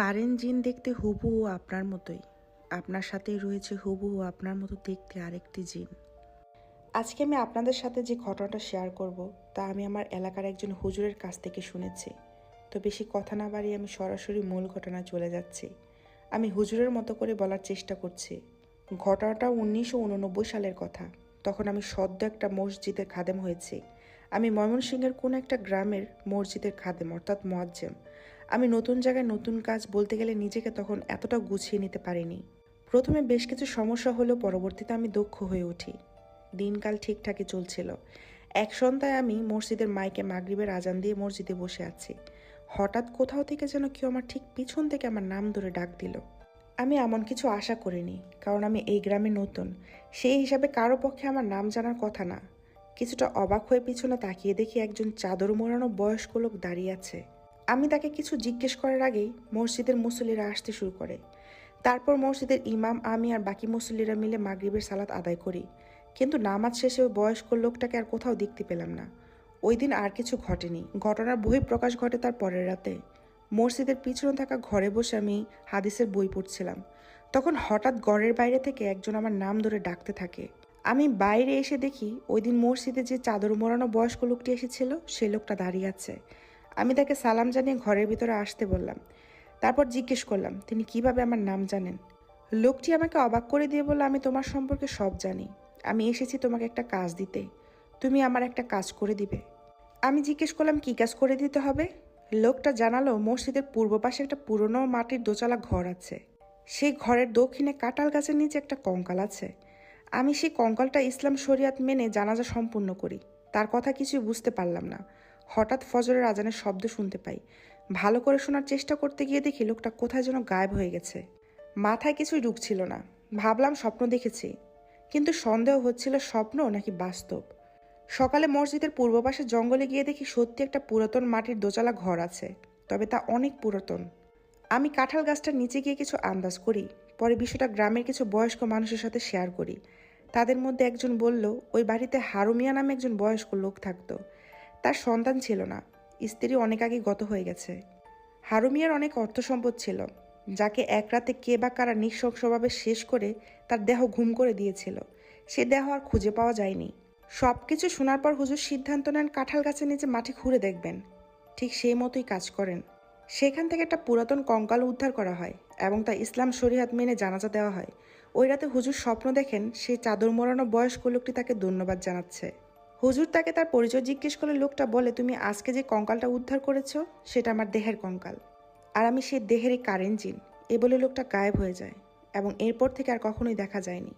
Current জিন দেখতে হুবহু আপনার মতোই। আপনার সাথেই রয়েছে হুবহু আপনার মতো দেখতে আরেকটি জিন। আজকে আমি আপনাদের সাথে যে ঘটনাটা শেয়ার করব তা আমি আমার এলাকার একজন হুজুরের কাছ থেকে শুনেছি। তো বেশি কথা না বাড়িয়ে আমি সরাসরি মূল ঘটনায় চলে যাচ্ছি। আমি হুজুরের মতো করে বলার চেষ্টা করছি। ঘটনাটা 1989 সালের কথা। তখন আমি সদ্য একটা মসজিদের খাদেম হয়েছি। আমি ময়মনসিংহের কোনো একটা গ্রামের মসজিদের খাদেম অর্থাৎ মুয়াজ্জেম। আমি নতুন জায়গায় নতুন কাজ বলতে গেলে নিজেকে তখন এতটা গুছিয়ে নিতে পারিনি। প্রথমে বেশ কিছু সমস্যা হলেও পরবর্তীতে আমি দক্ষ হয়ে উঠি। দিনকাল ঠিকঠাকই চলছিল। এক সন্ধ্যায় আমি মসজিদের মাইকে মাগরিবের আজান দিয়ে মসজিদে বসে আছি। হঠাৎ কোথাও থেকে যেন কেউ আমার ঠিক পিছন থেকে আমার নাম ধরে ডাক দিল। আমি এমন কিছু আশা করিনি, কারণ আমি এই গ্রামে নতুন। সেই হিসাবে কারো পক্ষে আমার নাম জানার কথা না। কিছুটা অবাক হয়ে পিছনে তাকিয়ে দেখি একজন চাদর মোড়ানো বয়স্ক লোক দাঁড়িয়ে আছে। আমি তাকে কিছু জিজ্ঞেস করার আগেই মসজিদের মুসল্লিরা আসতে শুরু করে। তারপর মসজিদের ইমাম, আমি আর বাকি মুসল্লিরা মিলে মাগরিবের সালাত আদায় করি। কিন্তু নামাজ শেষে ওই বয়স্ক লোকটাকে আর কোথাও দেখতে পেলাম না। ওই দিন আর কিছু ঘটেনি। ঘটনার বহিঃপ্রকাশ ঘটে তার পরের রাতে। মসজিদের পিছনে থাকা ঘরে বসে আমি হাদিসের বই পড়ছিলাম। তখন হঠাৎ ঘরের বাইরে থেকে একজন আমার নাম ধরে ডাকতে থাকে। আমি বাইরে এসে দেখি ওই দিন মসজিদে যে চাদর মোড়ানো বয়স্ক লোকটি এসেছিল সেই লোকটা দাঁড়িয়ে আছে। আমি তাকে সালাম জানিয়ে ঘরের ভিতরে আসতে বললাম। তারপর জিজ্ঞেস করলাম তিনি কিভাবে আমার নাম জানেন। লোকটি আমাকে অবাক করে দিয়ে বলল, আমি তোমার সম্পর্কে সব জানি। আমি এসেছি তোমাকে একটা কাজ দিতে। তুমি আমার একটা কাজ করে দিবে। আমি জিজ্ঞেস করলাম কি কাজ করে দিতে হবে। লোকটা জানালো মসজিদের পূর্ব পাশে একটা পুরনো মাটির দোতলা ঘর আছে। সেই ঘরের দক্ষিণে কাঁঠাল গাছের নিচে একটা কঙ্কাল আছে। আমি সেই কঙ্কালটা ইসলাম শরিয়াত মেনে জানাজা সম্পূর্ণ করি। তার কথা কিছুই বুঝতে পারলাম না। হঠাৎ ফজরের আজানের শব্দ শুনতে পাই। ভালো করে শোনার চেষ্টা করতে গিয়ে দেখি লোকটা কোথায় যেন গায়েব হয়ে গেছে। মাথায় কিছুই ঢুকছিল না। ভাবলাম স্বপ্ন দেখেছি, কিন্তু সন্দেহ হচ্ছিল স্বপ্ন নাকি বাস্তব। সকালে মসজিদের পূর্ব পাশে জঙ্গলে গিয়ে দেখি সত্যি একটা পুরাতন মাটির দোতলা ঘর আছে, তবে তা অনেক পুরাতন। আমি কাঁঠাল গাছটার নিচে গিয়ে কিছু আন্দাজ করি। পরে বিষয়টা গ্রামের কিছু বয়স্ক মানুষের সাথে শেয়ার করি। তাদের মধ্যে একজন বলল ওই বাড়িতে হারু মিয়া নামে একজন বয়স্ক লোক থাকতো। তার সন্তান ছিল না, স্ত্রী অনেক আগে গত হয়ে গেছে। হারু মিয়ার অনেক অর্থ সম্পদ ছিল, যাকে এক রাতে কে বা কারা নৃশংসভাবে শেষ করে তার দেহ ঘুম করে দিয়েছিল। সে দেহ আর খুঁজে পাওয়া যায়নি। সবকিছু শোনার পর হুজুর সিদ্ধান্ত নেন কাঁঠাল গাছের নিচে মাটি খুঁড়ে দেখবেন। ঠিক সেই মতোই কাজ করেন। সেখান থেকে একটা পুরাতন কঙ্কাল উদ্ধার করা হয় এবং তা ইসলাম শরিয়াত মেনে জানাজা দেওয়া হয়। ওই রাতে হুজুর স্বপ্ন দেখেন সেই চাদর মোড়ানো বয়স্ক লোকটি তাকে ধন্যবাদ জানাচ্ছে। হুজুর তাকে তার পরিচয় জিজ্ঞেস করলে লোকটা বলে, তুমি আজকে যে কঙ্কালটা উদ্ধার করেছো সেটা আমার দেহের কঙ্কাল, আর আমি সেই দেহেরই কারেন জিন। এ বলে লোকটা গায়েব হয়ে যায় এবং এরপর থেকে আর কখনোই দেখা যায়নি।